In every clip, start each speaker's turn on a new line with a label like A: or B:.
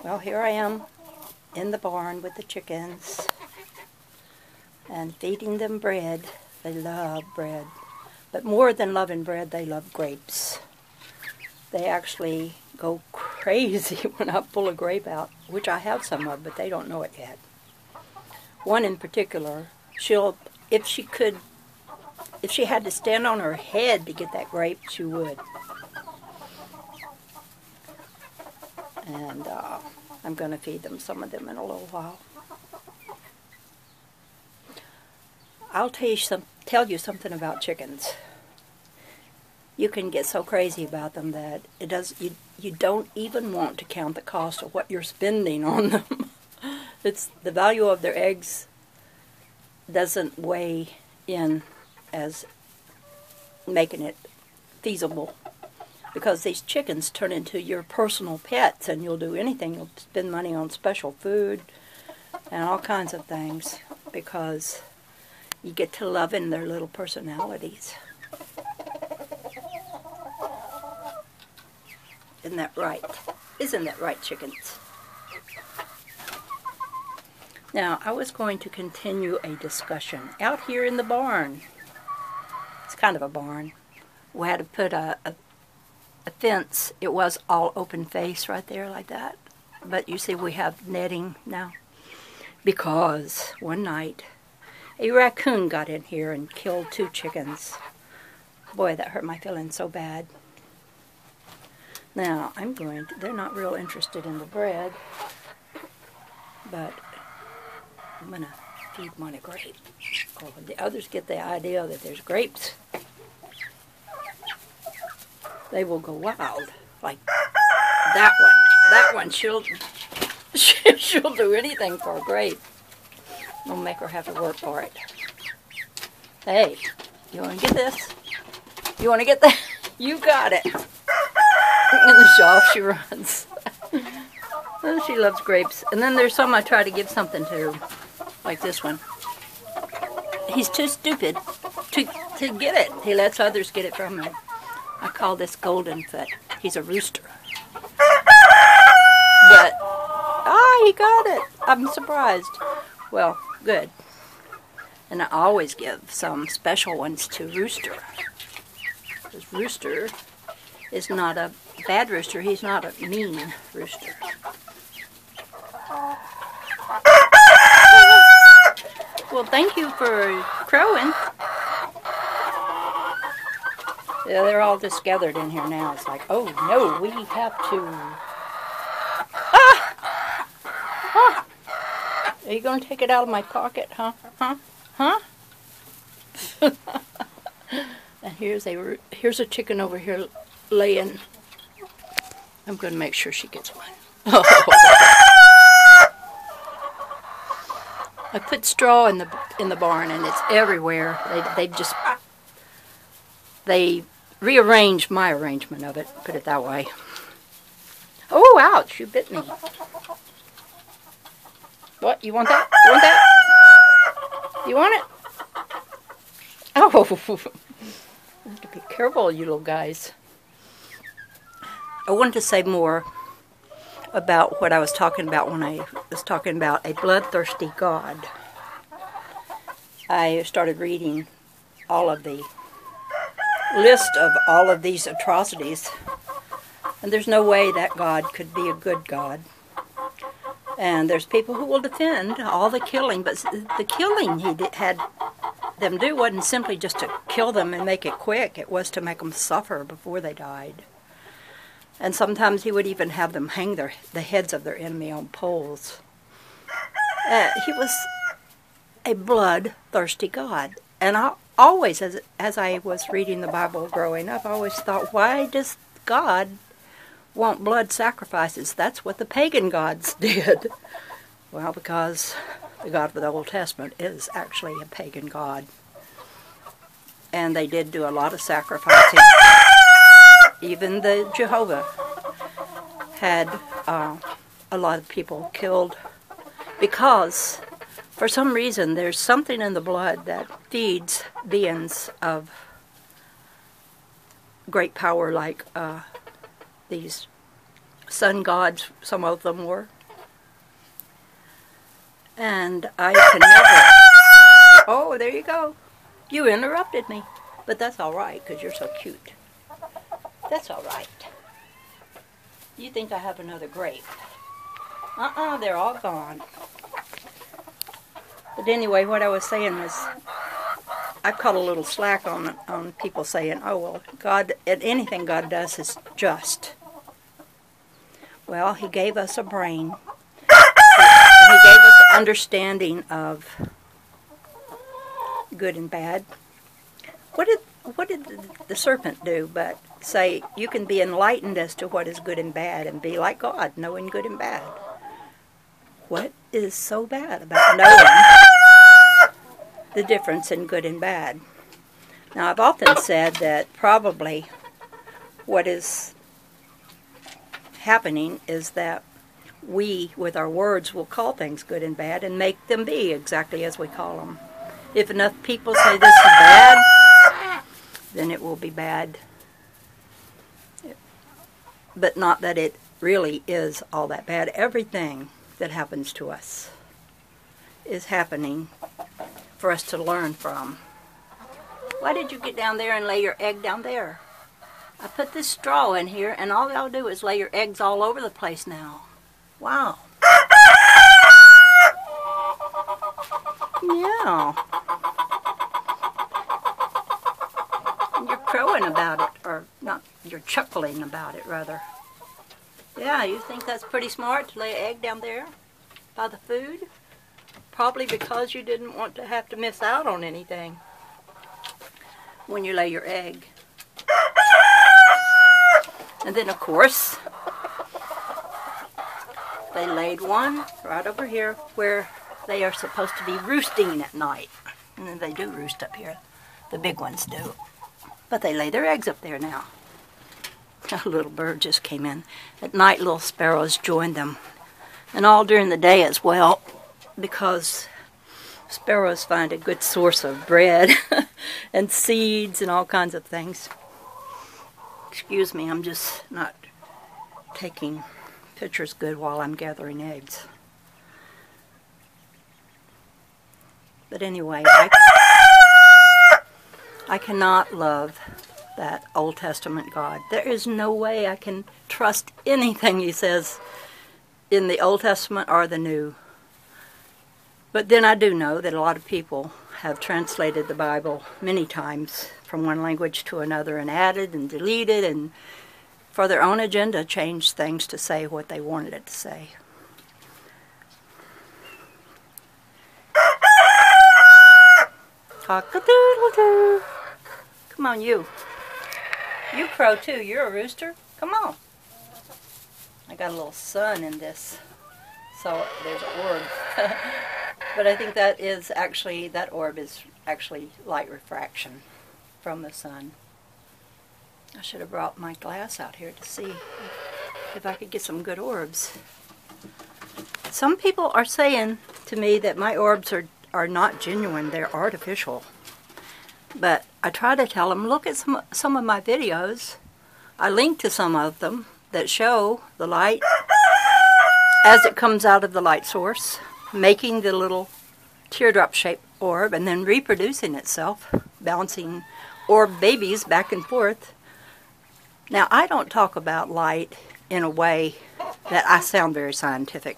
A: Well, here I am in the barn with the chickens and feeding them bread. They love bread. But more than loving bread, they love grapes. They actually go crazy when I pull a grape out, which I have some of, but they don't know it yet. One in particular, if she had to stand on her head to get that grape, she would. And I'm going to feed them some of them in a little while. I'll tell you something about chickens. You can get so crazy about them that you don't even want to count the cost of what you're spending on them. It's the value of their eggs doesn't weigh in as making it feasible, because these chickens turn into your personal pets, and you'll do anything. You'll spend money on special food and all kinds of things because you get to love in their little personalities. Isn't that right? Isn't that right, chickens? Now, I was going to continue a discussion out here in the barn. It's kind of a barn. We had to put a fence. It was all open face right there like that. But you see, we have netting now. Because one night, a raccoon got in here and killed 2 chickens. Boy, that hurt my feelings so bad. Now, they're not real interested in the bread, but I'm going to feed one a grape. Oh, the others get the idea that there's grapes. They will go wild, like that one. That one, she'll do anything for a grape. We'll make her have to work for it. Hey, you want to get this? You want to get that? You got it. And off she runs. Oh, she loves grapes. And then there's some I try to give something to, like this one. He's too stupid to get it. He lets others get it from him. I call this golden foot. He's a rooster. But, he got it. I'm surprised. Well, good. And I always give some special ones to Rooster. Because Rooster is not a bad rooster. He's not a mean rooster. Well, thank you for crowing. Yeah, they're all just gathered in here now. It's like, oh no, we have to... Are you going to take it out of my pocket, huh? And here's a chicken over here laying. I'm going to make sure she gets one. I put straw in the barn, and it's everywhere. They rearranged my arrangement of it. Put it that way. Oh, ouch! You bit me. What? You want that? You want that? You want it? Oh, you have to be careful, you little guys. I wanted to say more about what I was talking about when I was talking about a bloodthirsty God. I started reading all of the list of all of these atrocities, and there's no way that God could be a good God. And there's people who will defend all the killing, but the killing he had them do wasn't simply just to kill them and make it quick. It was to make them suffer before they died. And sometimes he would even have them hang the heads of their enemy on poles. He was a bloodthirsty God. And I always, as I was reading the Bible growing up, I always thought, why does God want blood sacrifices? That's what the pagan gods did. Well, because the God of the Old Testament is actually a pagan God. And they did do a lot of sacrificing. Even the Jehovah had a lot of people killed because for some reason there's something in the blood that feeds beings of great power like these sun gods, some of them were. And I can never... Oh, there you go. You interrupted me. But that's all right, because you're so cute. That's all right. You think I have another grape. They're all gone. But anyway, what I was saying was, I caught a little slack on people saying, oh, well, God, anything God does is just. Well, He gave us a brain. He gave us an understanding of good and bad. What did the serpent do but say, you can be enlightened as to what is good and bad and be like God, knowing good and bad? What is so bad about knowing the difference in good and bad? Now, I've often said that probably what is happening is that we, with our words, will call things good and bad and make them be exactly as we call them. If enough people say this is bad, then it will be bad. But not that it really is all that bad. Everything that happens to us is happening for us to learn from. Why did you get down there and lay your egg down there? I put this straw in here, and all y'all do is lay your eggs all over the place now. Wow. Yeah. You're crowing about it, or not, you're chuckling about it, rather. Yeah, you think that's pretty smart to lay an egg down there by the food? Probably because you didn't want to have to miss out on anything when you lay your egg. And then, of course, they laid one right over here where they are supposed to be roosting at night. And then they do roost up here. The big ones do. But they lay their eggs up there now. A little bird just came in. At night, little sparrows joined them. And all during the day as well, because sparrows find a good source of bread and seeds and all kinds of things. Excuse me, I'm just not taking pictures good while I'm gathering eggs. But anyway, I cannot love that Old Testament God. There is no way I can trust anything He says in the Old Testament or the New. But then I do know that a lot of people have translated the Bible many times from one language to another and added and deleted and for their own agenda changed things to say what they wanted it to say. Cock-a-doodle-doo. Come on, you. You crow too. You're a rooster. Come on. I got a little sun in this, so there's an orb. But I think that orb is actually light refraction from the sun. I should have brought my glass out here to see if I could get some good orbs. Some people are saying to me that my orbs are not genuine, they're artificial. But I try to tell them, look at some of my videos. I link to some of them that show the light as it comes out of the light source, making the little teardrop-shaped orb and then reproducing itself, bouncing orb babies back and forth. Now, I don't talk about light in a way that I sound very scientific.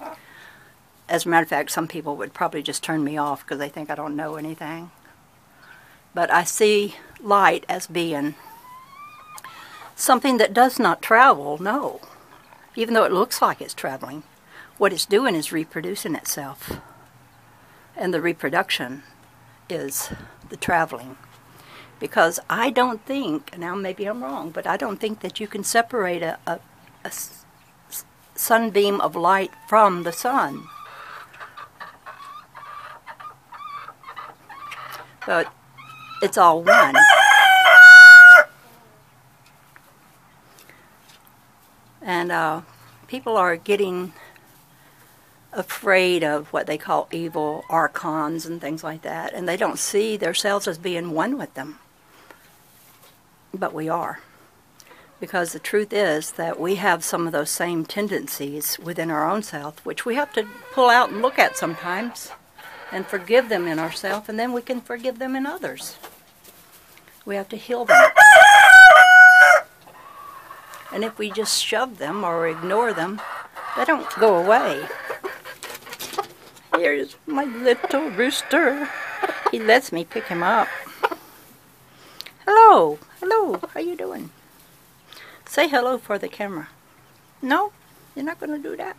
A: As a matter of fact, some people would probably just turn me off because they think I don't know anything. But I see light as being something that does not travel, no. Even though it looks like it's traveling, what it's doing is reproducing itself. And the reproduction is the traveling. Because I don't think, now maybe I'm wrong, but I don't think that you can separate a sunbeam of light from the sun. But it's all one. And people are getting afraid of what they call evil archons and things like that, and they don't see themselves as being one with them. But we are. Because the truth is that we have some of those same tendencies within our own self, which we have to pull out and look at sometimes and forgive them in ourselves, and then we can forgive them in others. We have to heal them. And if we just shove them or ignore them, they don't go away. Here's my little rooster. He lets me pick him up. Hello, hello, how you doing? Say hello for the camera. No, you're not going to do that.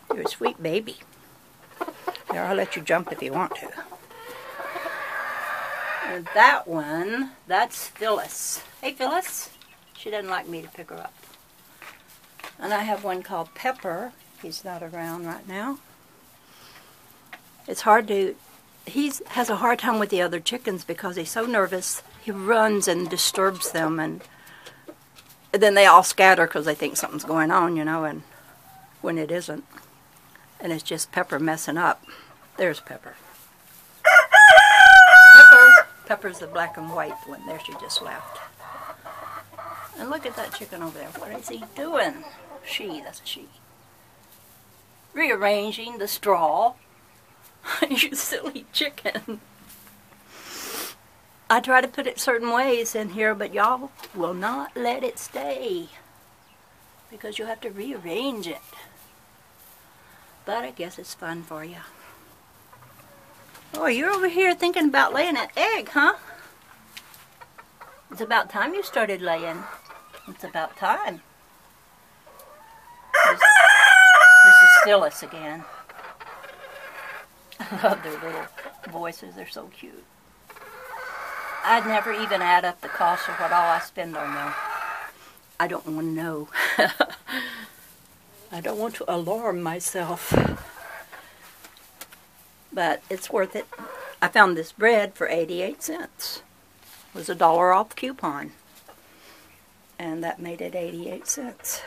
A: You're a sweet baby. Here, I'll let you jump if you want to. And that one, that's Phyllis. Hey, Phyllis. She doesn't like me to pick her up. And I have one called Pepper. He's not around right now. It's hard to... He has a hard time with the other chickens because he's so nervous. He runs and disturbs them, and then they all scatter because they think something's going on, you know, and when it isn't. And it's just Pepper messing up. There's Pepper. Pepper! Pepper's the black and white one. There, she just left. And look at that chicken over there. What is he doing? That's a she. Rearranging the straw. You silly chicken. I try to put it certain ways in here, but y'all will not let it stay. Because you'll have to rearrange it. But I guess it's fun for you. Oh, you're over here thinking about laying an egg, huh? It's about time you started laying. It's about time. This is Phyllis again. I love their little voices. They're so cute. I'd never even add up the cost of what all I spend on them. I don't want to know. I don't want to alarm myself. But it's worth it. I found this bread for 88 cents. It was $1 off coupon. And that made it 88 cents.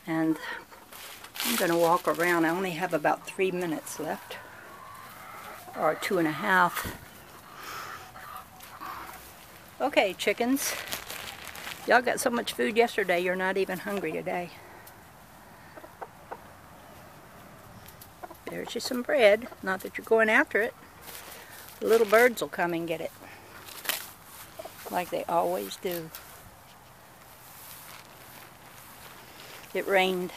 A: And I'm going to walk around. I only have about 3 minutes left. Or 2.5. Okay, chickens. Y'all got so much food yesterday, you're not even hungry today. There's just some bread. Not that you're going after it. The little birds will come and get it. Like they always do. It rained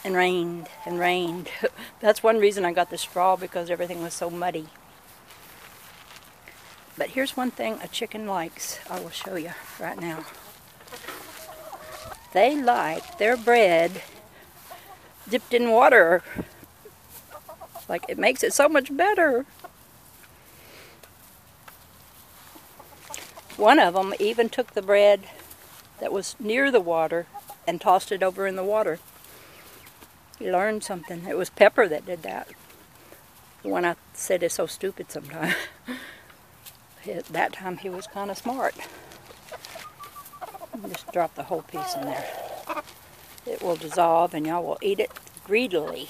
A: and rained and rained. That's one reason I got the straw, because everything was so muddy. But here's one thing a chicken likes. I will show you right now. They like their bread dipped in water. Like, it makes it so much better. One of them even took the bread that was near the water and tossed it over in the water. He learned something. It was Pepper that did that. The one I said is so stupid sometimes. That time he was kind of smart. Just drop the whole piece in there. It will dissolve and y'all will eat it greedily.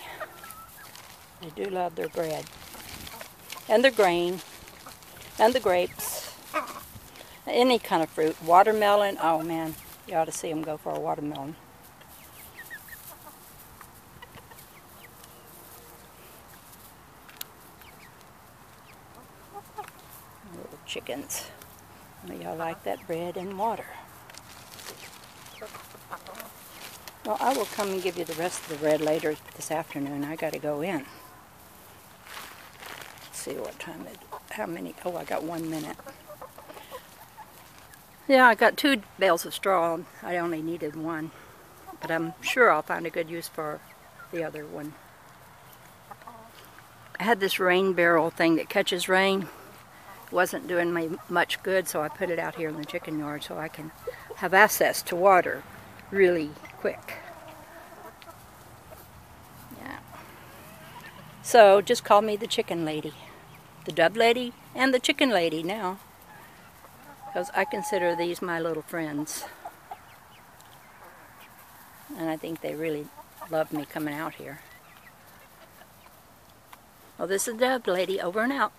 A: They do love their bread. And their grain. And the grapes. Any kind of fruit. Watermelon. Oh man, you ought to see them go for a watermelon. Little chickens. Y'all like that bread and water. Well, I will come and give you the rest of the bread later this afternoon. I got to go in. Let's see what time it is. How many? Oh, I got 1 minute. Yeah, I got 2 bales of straw. I only needed 1. But I'm sure I'll find a good use for the other one. I had this rain barrel thing that catches rain. It wasn't doing me much good, so I put it out here in the chicken yard so I can have access to water really quick. Yeah. So just call me the chicken lady. The dove lady and the chicken lady now. Because I consider these my little friends. And I think they really love me coming out here. Well, this is the dove lady, over and out.